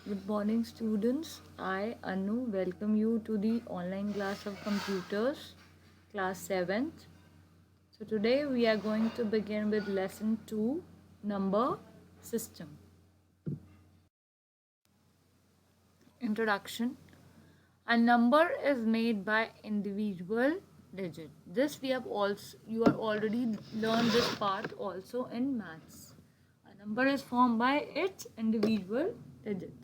Good morning, students. I, Annu, welcome you to the online class of computers, class 7th. So, today we are going to begin with lesson 2, number system. Introduction. A number is made by individual digit. This we have also, you are already learned this part also in maths. A number is formed by its individual digit.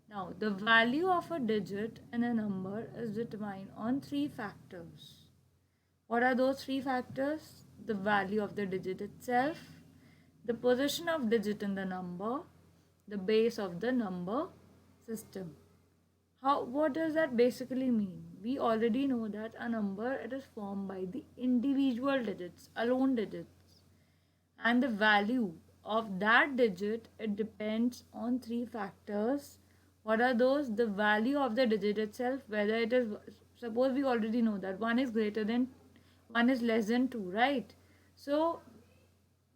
Now, the value of a digit in a number is determined on three factors. What are those three factors? The value of the digit itself, the position of digit in the number, the base of the number system. What does that basically mean? We already know that a number it is formed by the individual digits, alone digits. And the value of that digit it depends on three factors. What are those? The value of the digit itself, whether it is, suppose we already know that one is greater than, one is less than 2, right? So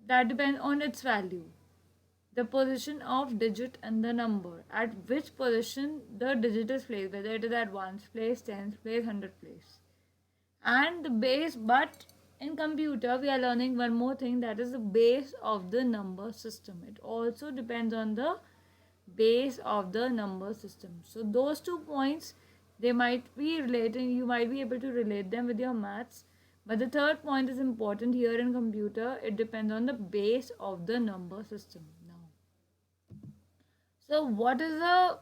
that depends on its value. The position of digit and the number, at which position the digit is placed, whether it is at 1's place, 10's place, 100th place. And the base, but in computer we are learning one more thing, that is the base of the number system. It also depends on the base of the number system. So those 2 points, they might be relating, you might be able to relate them with your maths, but the third point is important here in computer. It depends on the base of the number system. Now, so what is the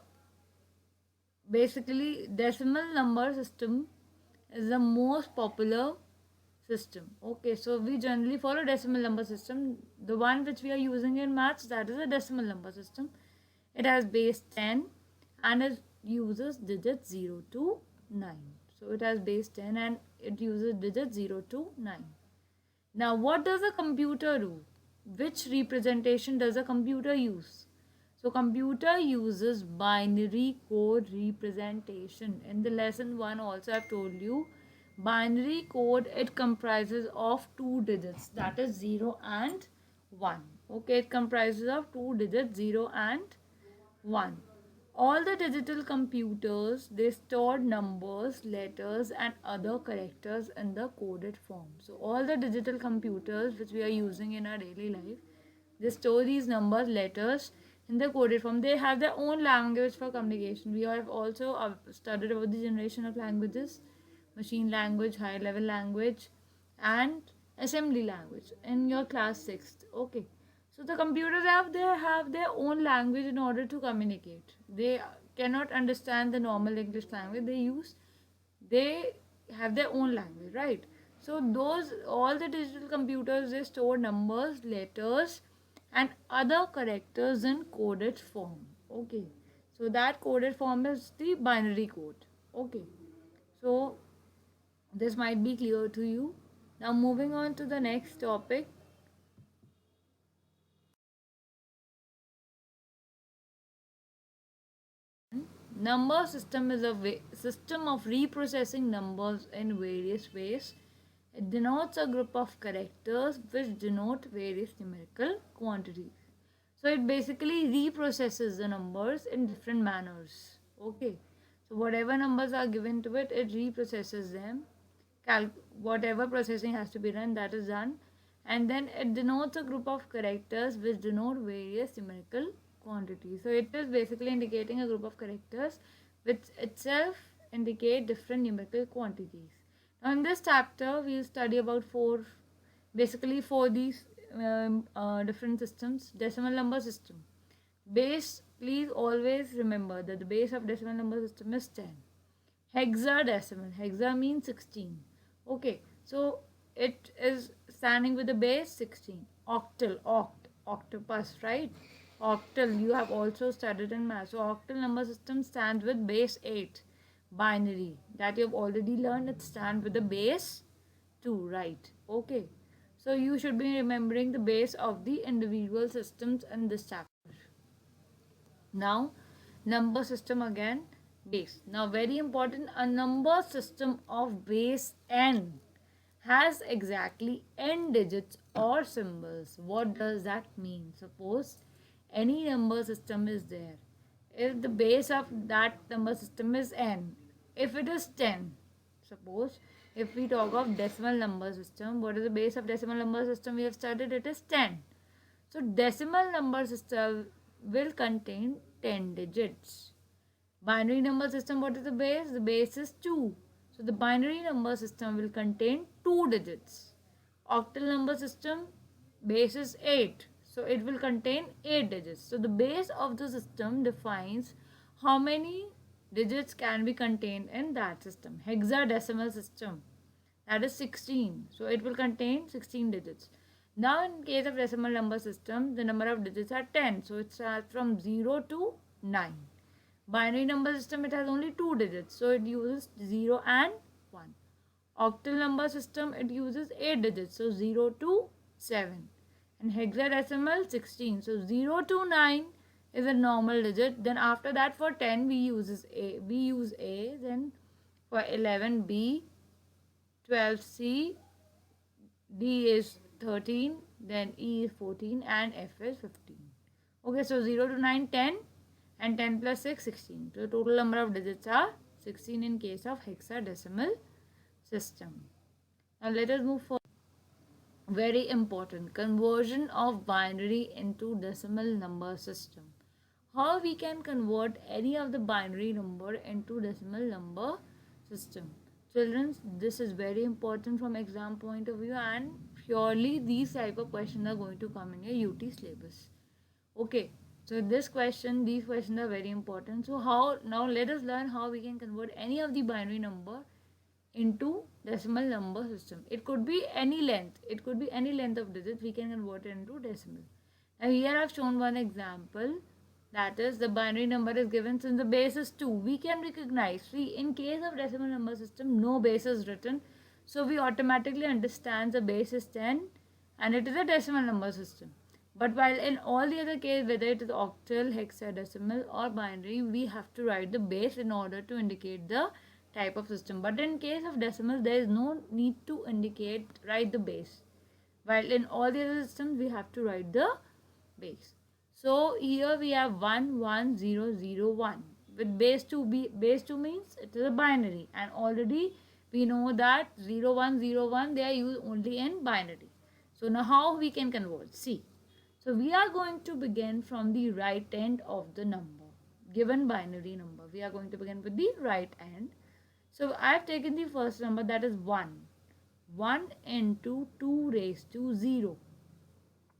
basically decimal number system is the most popular system. Okay, so we generally follow decimal number system. The one which we are using in maths, that is a decimal number system. It has base 10 and it uses digits 0 to 9. So it has base 10 and it uses digits 0 to 9. Now what does a computer do? Which representation does a computer use? So computer uses binary code representation. In the lesson 1 also I've told you, binary code it comprises of two digits, that is 0 and 1. Okay, it comprises of two digits 0 and 1. All the digital computers, they stored numbers, letters and other characters in the coded form. So all the digital computers which we are using in our daily life, they store these numbers, letters in the coded form. They have their own language for communication. We have also studied about the generation of languages, machine language, high level language and assembly language in your class 6th. Okay. So the computers have their own language in order to communicate. They cannot understand the normal English language they use. They have their own language, right? So those all the digital computers, they store numbers, letters and other characters in coded form. Okay. So that coded form is the binary code. Okay. So this might be clear to you. Now moving on to the next topic. Number system is a system of reprocessing numbers in various ways. It denotes a group of characters which denote various numerical quantities. So it basically reprocesses the numbers in different manners. Okay. So whatever numbers are given to it, it reprocesses them. Whatever processing has to be done, that is done. And then it denotes a group of characters which denote various numerical quantities. So it is basically indicating a group of characters which itself indicate different numerical quantities. Now in this chapter we will study about basically four these different systems. Decimal number system. Base, please always remember that the base of decimal number system is 10. Hexadecimal. Hexa means 16. Okay, so it is standing with the base 16. Octal, octopus, right? Octal, you have also studied in math. So octal number system stands with base 8. Binary, that you have already learned, it stands with the base 2, right? Okay, so you should be remembering the base of the individual systems in this chapter. Now, number system again, base. Now, very important, a number system of base n has exactly n digits or symbols. What does that mean? Suppose any number system is there. if the base of that number system is n. If it is 10, suppose if we talk of decimal number system, what is the base of decimal number system we have studied? It is 10. So decimal number system will contain 10 digits. Binary number system, what is the base? The base is 2. So the binary number system will contain 2 digits. Octal number system, base is 8. So it will contain 8 digits. So the base of the system defines how many digits can be contained in that system. Hexadecimal system, that is 16. So it will contain 16 digits. Now in case of decimal number system, the number of digits are 10. So it starts from 0 to 9. Binary number system, it has only 2 digits. So it uses 0 and 1. Octal number system, it uses 8 digits. So 0 to 7. And hexadecimal 16. So 0 to 9 is a normal digit. Then after that for 10 we use A. Then for 11 B, 12 C, D is 13, then E is 14 and F is 15. Okay, so 0 to 9, 10 and 10 plus 6, 16. So the total number of digits are 16 in case of hexadecimal system. Now let us move forward. Very important, conversion of binary into decimal number system. How we can convert any of the binary number into decimal number system? Children, this is very important from exam point of view, and purely these type of questions are going to come in your UT syllabus. Okay, so these questions are very important. So now let us learn how we can convert any of the binary number into decimal number system. It could be any length. It could be any length of digits. We can convert it into decimal. Now here I have shown one example. That is, the binary number is given since the base is 2. We can recognize, see, in case of decimal number system, no base is written. So we automatically understand the base is 10 and it is a decimal number system. But while in all the other cases, whether it is octal, hexadecimal or binary, we have to write the base in order to indicate the type of system. But in case of decimal, there is no need to write the base. While in all the other systems, we have to write the base. So here we have 1 1 0 0 1 with base 2. Base 2 means it is a binary, and already we know that 0 1 0 1 they are used only in binary. So now how we can convert? See. So we are going to begin from the right end of the number, given binary number. We are going to begin with the right end. So I have taken the first number, that is 1. 1 into 2 raised to 0.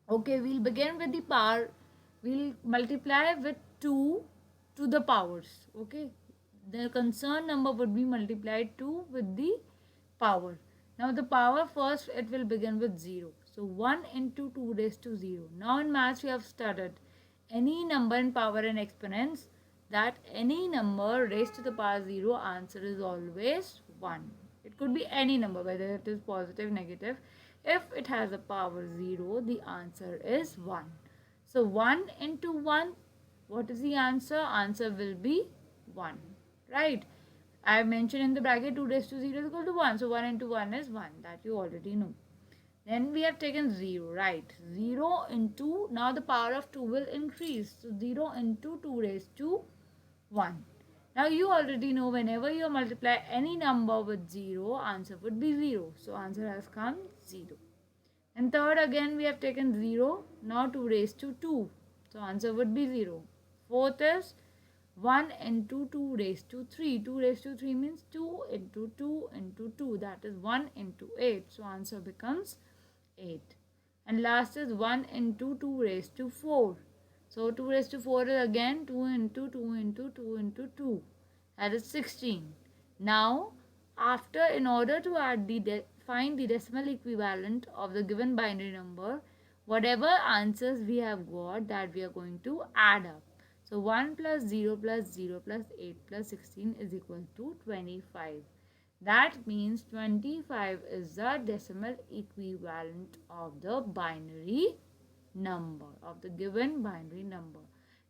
Okay, we'll begin with the power. We'll multiply with 2 to the powers. Okay, the concerned number would be multiplied 2 with the power. Now the power first, it will begin with 0. So 1 into 2 raised to 0. Now in maths we have studied any number in power and exponents, that any number raised to the power 0, answer is always 1. It could be any number, whether it is positive, negative. If it has a power 0, the answer is 1. So 1 into 1, what is the answer? Answer will be 1. Right? I have mentioned in the bracket 2 raised to 0 is equal to 1. So 1 into 1 is 1. That you already know. Then we have taken 0, right? 0 into, now the power of 2 will increase. So 0 into 2 raised to 1. Now you already know whenever you multiply any number with 0, answer would be 0. So answer has come 0. And third, again we have taken 0, now 2 raised to 2. So answer would be 0. Fourth is 1 into 2 raised to 3. 2 raised to 3 means 2 into 2 into 2. That is 1 into 8. So answer becomes 8. And last is 1 into 2 raised to 4. So 2 raised to 4 is again 2 into 2 into 2 into 2. That is 16. Now, in order to find the decimal equivalent of the given binary number, whatever answers we have got, that we are going to add up. So 1 plus 0 plus 0 plus 8 plus 16 is equal to 25. That means 25 is the decimal equivalent of the binary number, of the given binary number.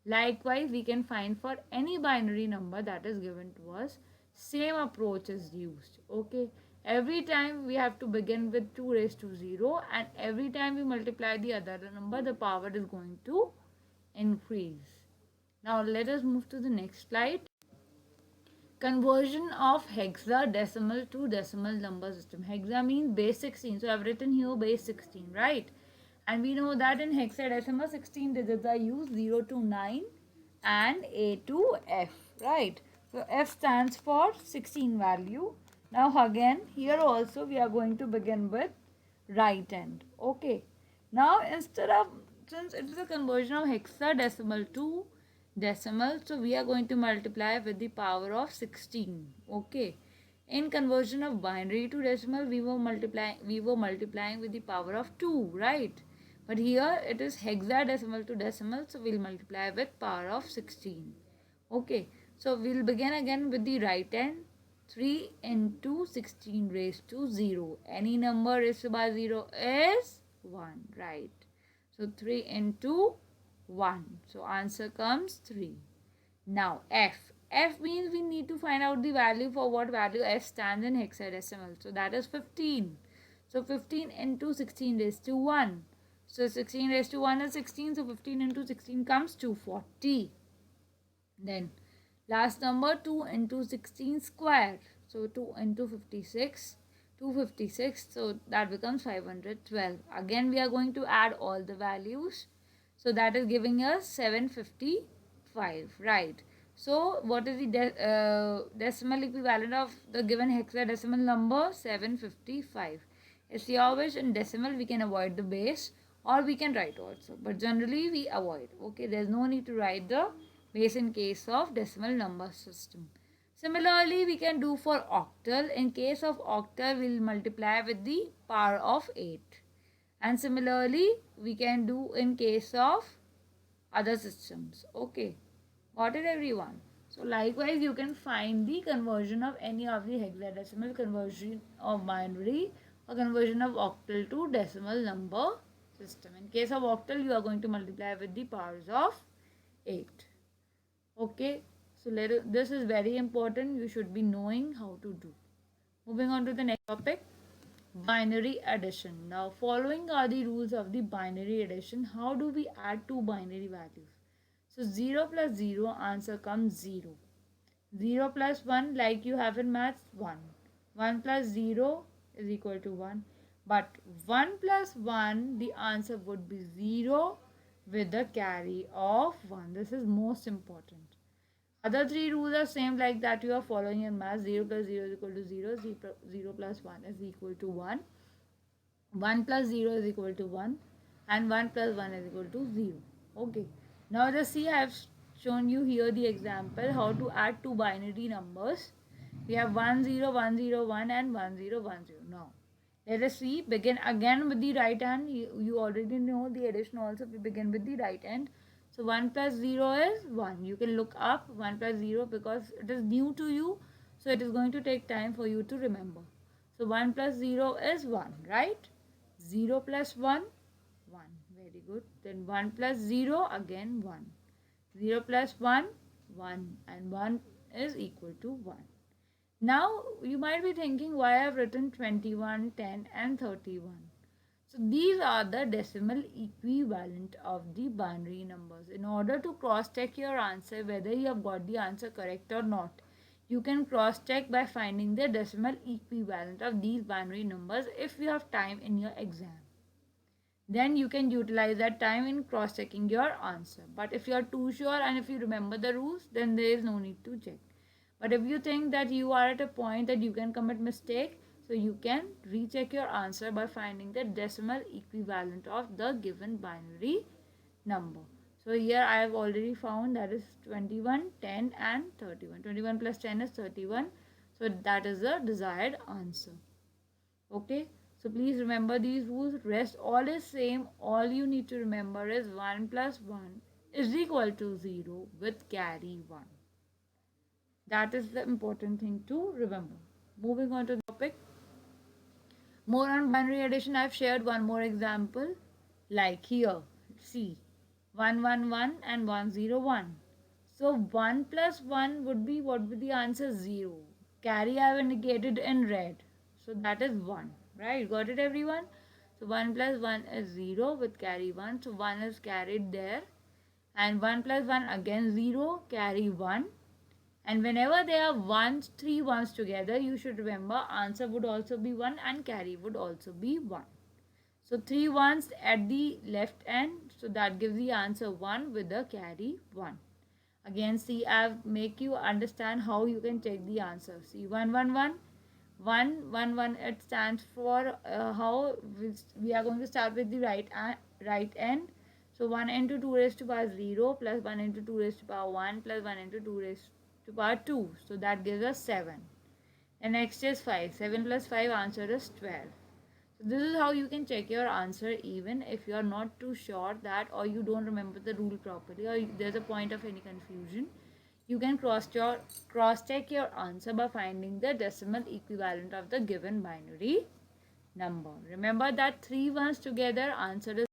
Likewise, we can find for any binary number that is given to us, same approach is used. Okay, every time we have to begin with 2 raised to 0, and every time we multiply the other number, the power is going to increase. Now let us move to the next slide. Conversion of hexadecimal to decimal number system. Hexa means base 16. So I've written here base 16, right? And we know that in hexadecimal 16 digits are used, 0 to 9 and A to F, right? So F stands for 16 value. Now again here also we are going to begin with right end. Okay. Now instead of, since it is a conversion of hexadecimal to decimal, so we are going to multiply with the power of 16. Okay. In conversion of binary to decimal, we were multiplying with the power of 2, right? But here it is hexadecimal to decimal, so we'll multiply with power of 16. Okay, so we'll begin again with the right hand. 3 into 16 raised to 0. Any number raised by 0 is 1, right? So 3 into 1. So answer comes 3. Now F. F means we need to find out the value for what value F stands in hexadecimal. So that is 15. So 15 into 16 raised to 1. So 16 raised to 1 is 16. So 15 into 16 comes 240. Then last number 2 into 16 square. So 2 into 56. 256. So that becomes 512. Again we are going to add all the values. So that is giving us 755. Right. So what is the decimal equivalent of the given hexadecimal number? 755. It's your wish. In decimal we can avoid the base or we can write also. But generally we avoid. Okay. There's no need to write the base in case of decimal number system. Similarly, we can do for octal. In case of octal, we'll multiply with the power of 8. And similarly, we can do in case of other systems. Okay, got it everyone? So likewise, you can find the conversion of any of the hexadecimal, conversion of binary, or conversion of octal to decimal number system. In case of octal, you are going to multiply with the powers of 8. Okay, so this is very important. You should be knowing how to do. Moving on to the next topic, binary addition. Now, following are the rules of the binary addition. How do we add two binary values? So 0 plus 0, answer comes 0. 0 plus 1, like you have in maths, 1. 1 plus 0 is equal to 1. But 1 plus 1, the answer would be 0 with the carry of 1. This is most important. Other three rules are same like that you are following in math. 0 plus 0 is equal to 0. 0 plus 1 is equal to 1. 1 plus 0 is equal to 1. And 1 plus 1 is equal to 0. Okay. Now just see, I have shown you here the example how to add two binary numbers. We have 1 0 1 0 1 and 1 0 1 0. Now let us see. Begin again with the right hand. You already know the addition also. We begin with the right hand. So 1 plus 0 is 1. You can look up 1 plus 0 because it is new to you. So it is going to take time for you to remember. So 1 plus 0 is 1, right? 0 plus 1, 1. Very good. Then 1 plus 0, again 1. 0 plus 1, 1. And 1 is equal to 1. Now you might be thinking why I have written 21, 10 and 31. So these are the decimal equivalent of the binary numbers. In order to cross check your answer whether you have got the answer correct or not, you can cross check by finding the decimal equivalent of these binary numbers if you have time in your exam. Then you can utilize that time in cross checking your answer. But if you are too sure and if you remember the rules, then there is no need to check. But if you think that you are at a point that you can commit mistake, so you can recheck your answer by finding the decimal equivalent of the given binary number. So here I have already found that is 21, 10 and 31. 21 plus 10 is 31. So that is the desired answer. Okay. So please remember these rules. Rest all is same. All you need to remember is 1 plus 1 is equal to 0 with carry 1. That is the important thing to remember. Moving on to the topic. More on binary addition, I have shared one more example. Like here, see, 111 and 101. So 1 plus 1 would be, what would the answer? 0. Carry I have indicated in red. So that is 1. Right? Got it everyone? So 1 plus 1 is 0 with carry 1. So 1 is carried there. and 1 plus 1 again 0, carry 1. And whenever there are ones, 3 ones together, you should remember answer would also be 1 and carry would also be 1. So 3 ones at the left end, so that gives the answer 1 with the carry 1. Again, see, I've make you understand how you can check the answer. See, 1 1 1 1 1 1, it stands for how we are going to start with the right end. So 1 into 2 raised to power 0 plus 1 into 2 raised to power 1 plus 1 into 2 raised to power 2. So that gives us 7. And next is 5. 7 plus 5, answer is 12. So this is how you can check your answer even if you are not too sure that, or you don't remember the rule properly, or there's a point of any confusion. You can cross check your answer by finding the decimal equivalent of the given binary number. Remember that 3 ones together, answer is